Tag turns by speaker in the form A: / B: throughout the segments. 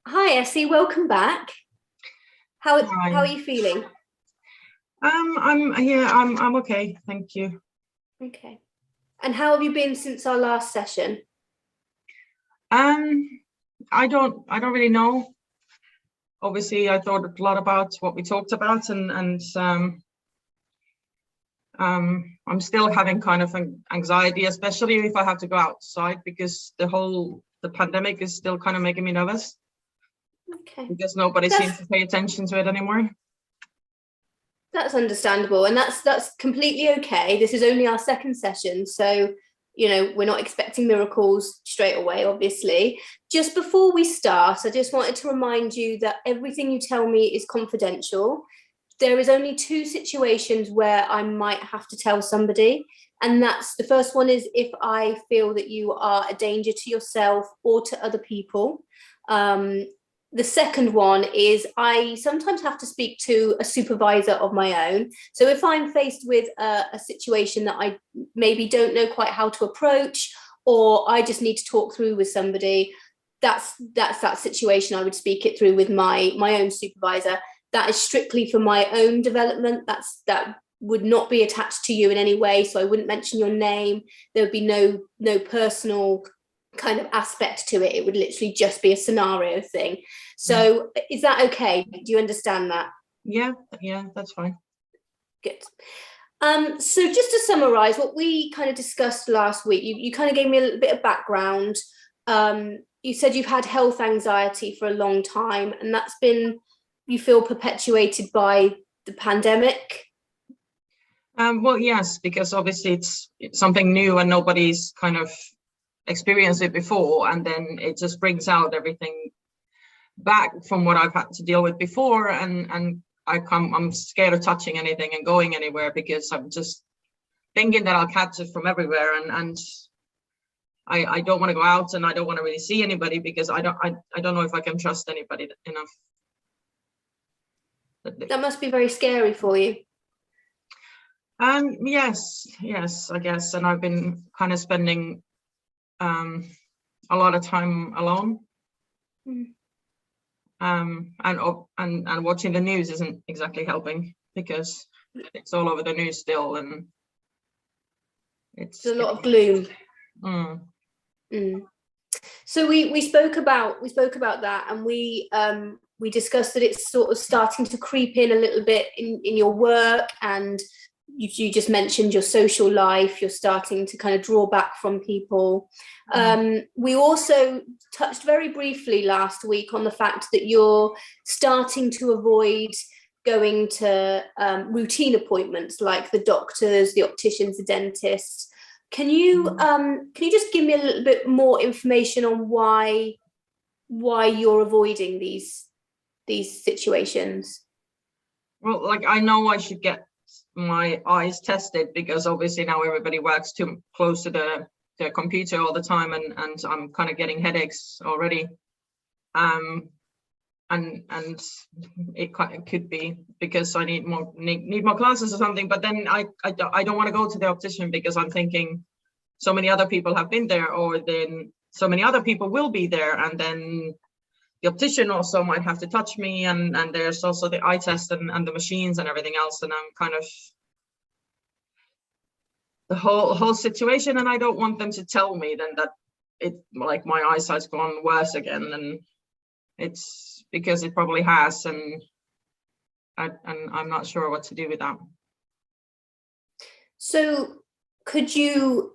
A: Hi, Essie. Welcome back. How
B: Hi.
A: are you feeling?
B: I'm okay, thank you.
A: Okay. And how have you been since our last session?
B: I don't really know. Obviously, I thought a lot about what we talked about, and I'm still having kind of an anxiety, especially if I have to go outside, because the pandemic is still kind of making me nervous.
A: Okay.
B: Because nobody seems to pay attention to it anymore.
A: That's understandable, and that's completely okay. This is only our second session, so we're not expecting miracles straight away, obviously. Just before we start, I just wanted to remind you that everything you tell me is confidential. There is only two situations where I might have to tell somebody, and that's the first one is if I feel that you are a danger to yourself or to other people. The second one is I sometimes have to speak to a supervisor of my own. So if I'm faced with a situation that I maybe don't know quite how to approach, or I just need to talk through with somebody, that's that situation. I would speak it through with my own supervisor. That is strictly for my own development. That would not be attached to you in any way. So I wouldn't mention your name. There would be no personal kind of aspect to it. It would literally just be a scenario thing. So is that okay? Do you understand that?
B: Yeah, that's fine.
A: Good. So just to summarize what we kind of discussed last week, you kind of gave me a little bit of background. You said you've had health anxiety for a long time, and that's been, you feel, perpetuated by the pandemic.
B: Well, yes, because obviously it's something new and nobody's kind of experienced it before, and then it just brings out everything back from what I've had to deal with before, and I'm scared of touching anything and going anywhere because I'm just thinking that I'll catch it from everywhere, and I don't want to go out, and I don't want to really see anybody because I don't know if I can trust anybody enough.
A: That must be very scary for you.
B: Yes, I guess, and I've been kind of spending a lot of time alone. And watching the news isn't exactly helping because it's all over the news still, and it's
A: a lot of gloom. So we spoke about that, and we discussed that it's sort of starting to creep in a little bit in your work, and you just mentioned your social life. You're starting to kind of draw back from people. We also touched very briefly last week on the fact that you're starting to avoid going to routine appointments like the doctors, the opticians, the dentists. Can you just give me a little bit more information on why you're avoiding these situations?
B: Well, like, I know I should get my eyes tested because obviously now everybody works too close to the computer all the time, and I'm kind of getting headaches already. And it could be because I need more classes or something, but then I don't want to go to the optician because I'm thinking so many other people have been there, or then so many other people will be there, and then the optician also might have to touch me, and there's also the eye test and the machines and everything else, and I'm kind of the whole situation, and I don't want them to tell me then that it, like, my eyesight's gone worse again, and it's because it probably has, and I'm not sure what to do with that.
A: So could you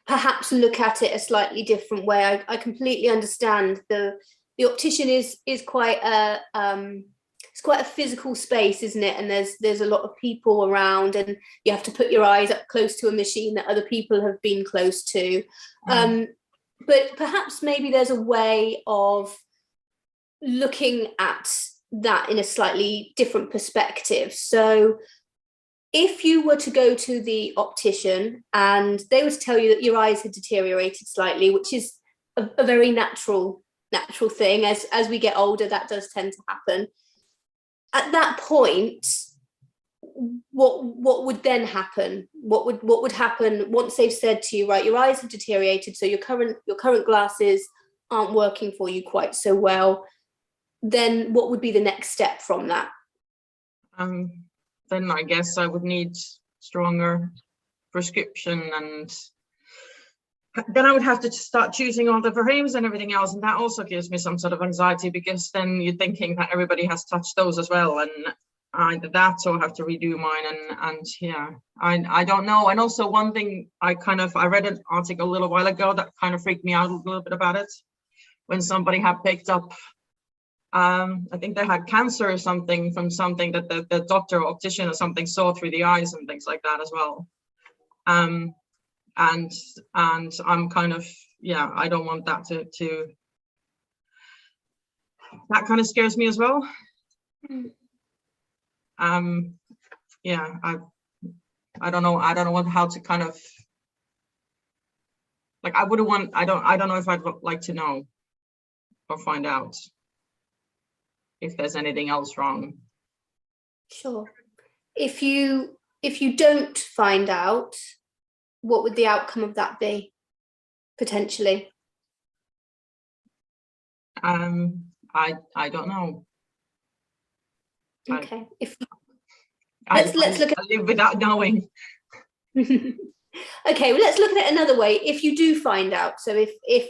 A: perhaps look at it a slightly different way? I completely understand the optician is quite a it's quite a physical space, isn't it? And there's a lot of people around, and you have to put your eyes up close to a machine that other people have been close to. But perhaps maybe there's a way of looking at that in a slightly different perspective. So if you were to go to the optician and they were to tell you that your eyes had deteriorated slightly, which is a very natural thing, as we get older, that does tend to happen. At that point, what would then happen? What would happen once they've said to you, right, your eyes have deteriorated, so your current glasses aren't working for you quite so well? Then what would be the next step from that?
B: Then I guess I would need stronger prescription, and then I would have to start choosing all the frames and everything else, and that also gives me some sort of anxiety, because then you're thinking that everybody has touched those as well, and either that or have to redo mine, and yeah, I don't know. And also one thing, I read an article a little while ago that kind of freaked me out a little bit about it, when somebody had picked up, I think they had cancer or something from something that the doctor or optician or something saw through the eyes and things like that as well. And I'm kind of, yeah, I don't want that to that kind of scares me as well. Yeah, I don't know how to kind of, like, I wouldn't want, I don't know if I'd like to know or find out if there's anything else wrong.
A: Sure. If you don't find out, what would the outcome of that be, potentially?
B: I don't know.
A: Okay.
B: Let's look at, I live without knowing.
A: Okay, well, let's look at it another way. If you do find out, so if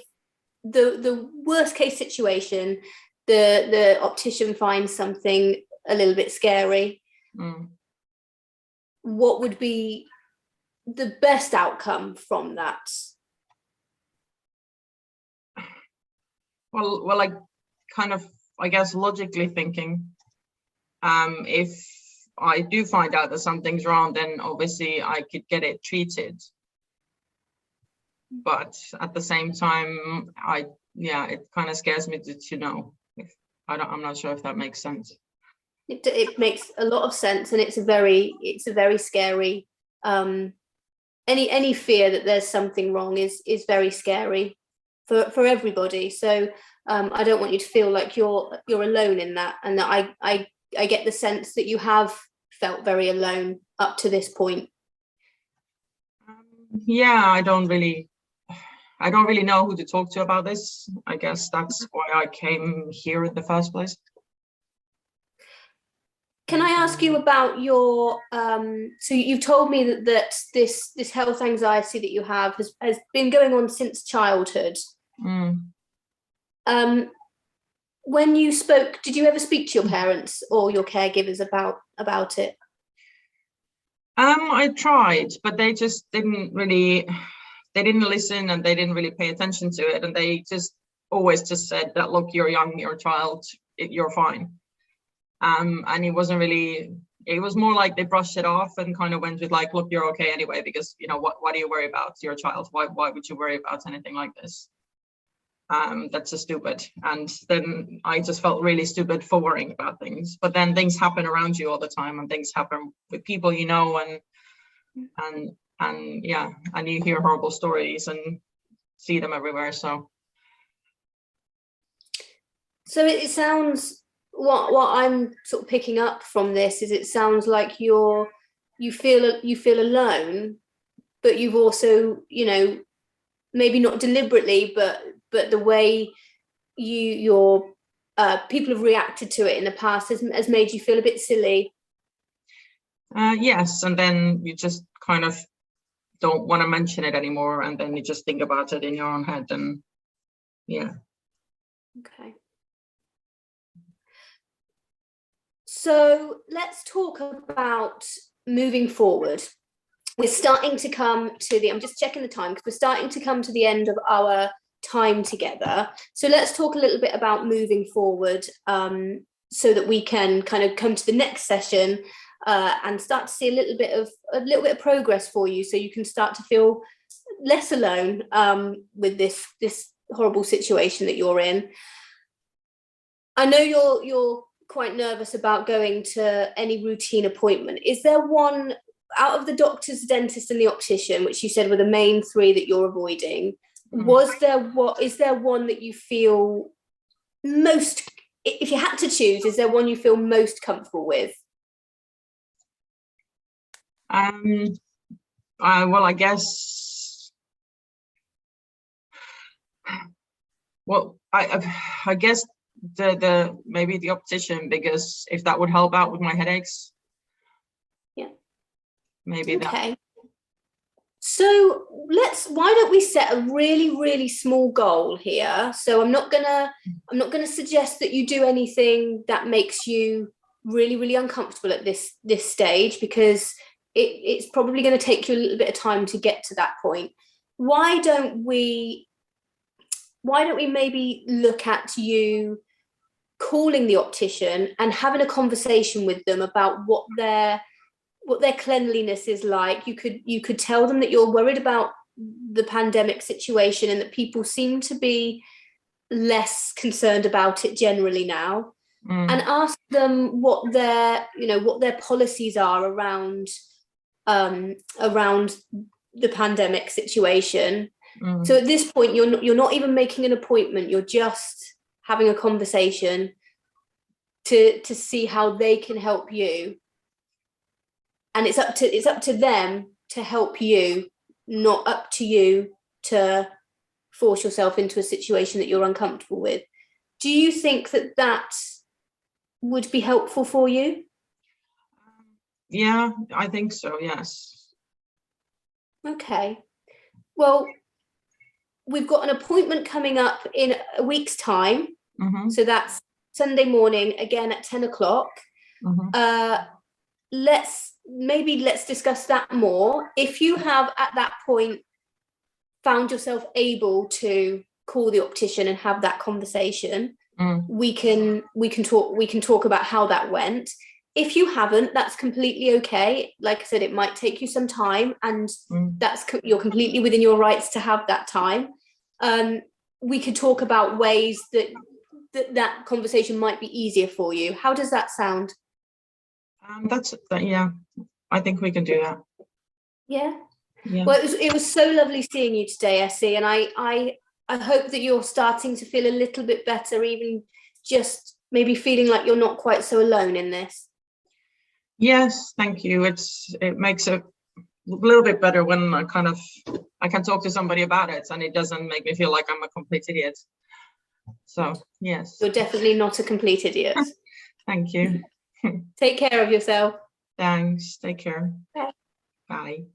A: the worst case situation, the optician finds something a little bit scary, what would be the best outcome from that?
B: Well, like, kind of, I guess, logically thinking, if I do find out that something's wrong, then obviously I could get it treated. But at the same time, it kind of scares me to know. I'm not sure if that makes sense.
A: It makes a lot of sense, and it's a very scary. Any fear that there's something wrong is very scary for everybody. So I don't want you to feel like you're alone in that, and that I get the sense that you have felt very alone up to this point.
B: Yeah, I don't really know who to talk to about this. I guess that's why I came here in the first place.
A: Can I ask you about your, so you've told me that this health anxiety that you have has been going on since childhood. When you spoke, did you ever speak to your parents or your caregivers about it?
B: I tried, but they just didn't listen, and they didn't really pay attention to it, and they just always just said that, look, you're young, you're a child, you're fine. And it wasn't really, it was more like they brushed it off and kind of went with like, look, you're okay anyway, because, you know, what do you worry about? You're a child. Why would you worry about anything like this? That's just stupid. And then I just felt really stupid for worrying about things. But then things happen around you all the time, and things happen with people you know, and yeah, and you hear horrible stories and see them everywhere. So
A: it sounds, what I'm sort of picking up from this is, it sounds like you feel alone, but you've also, you know, maybe not deliberately, but the way your people have reacted to it in the past has made you feel a bit silly.
B: Yes, and then you just kind of don't want to mention it anymore, and then you just think about it in your own head, and yeah.
A: Okay. So let's talk about moving forward. We're starting to come to I'm just checking the time, because we're starting to come to the end of our time together. So let's talk a little bit about moving forward, so that we can kind of come to the next session and start to see a little bit of progress for you, so you can start to feel less alone with this horrible situation that you're in. I know you're quite nervous about going to any routine appointment. Is there one, out of the doctors, dentist and the optician, which you said were the main three that you're avoiding, is there one that you feel most, if you had to choose, is there one you feel most comfortable with?
B: Well, I guess. Well, I guess the maybe the optician, because if that would help out with my headaches.
A: Yeah.
B: Maybe that.
A: Okay. So why don't we set a really, really small goal here? So I'm not gonna suggest that you do anything that makes you really, really uncomfortable at this stage, because it's probably going to take you a little bit of time to get to that point. Why don't we maybe look at you calling the optician and having a conversation with them about what their cleanliness is like? You could tell them that you're worried about the pandemic situation and that people seem to be less concerned about it generally now, and ask them what their policies are around the pandemic situation. So at this point, you're not even making an appointment, you're just having a conversation to see how they can help you. And it's up to them to help you, not up to you to force yourself into a situation that you're uncomfortable with. Do you think that would be helpful for you?
B: Yeah, I think so, yes.
A: Okay. Well, we've got an appointment coming up in a week's time. So that's Sunday morning, again at 10 o'clock. Let's discuss that more. If you have at that point found yourself able to call the optician and have that conversation, we can talk about how that went. If you haven't, that's completely okay. Like I said, it might take you some time, and you're completely within your rights to have that time. We could talk about ways that conversation might be easier for you. How does that sound?
B: Yeah, I think we can do that.
A: Yeah.
B: Yeah.
A: Well, it was so lovely seeing you today, Essie, and I hope that you're starting to feel a little bit better, even just maybe feeling like you're not quite so alone in this.
B: Yes, thank you. It makes it a little bit better when I can talk to somebody about it, and it doesn't make me feel like I'm a complete idiot. So yes.
A: You're definitely not a complete idiot.
B: Thank you.
A: Take care of yourself.
B: Thanks. Take care.
A: Bye.
B: Bye.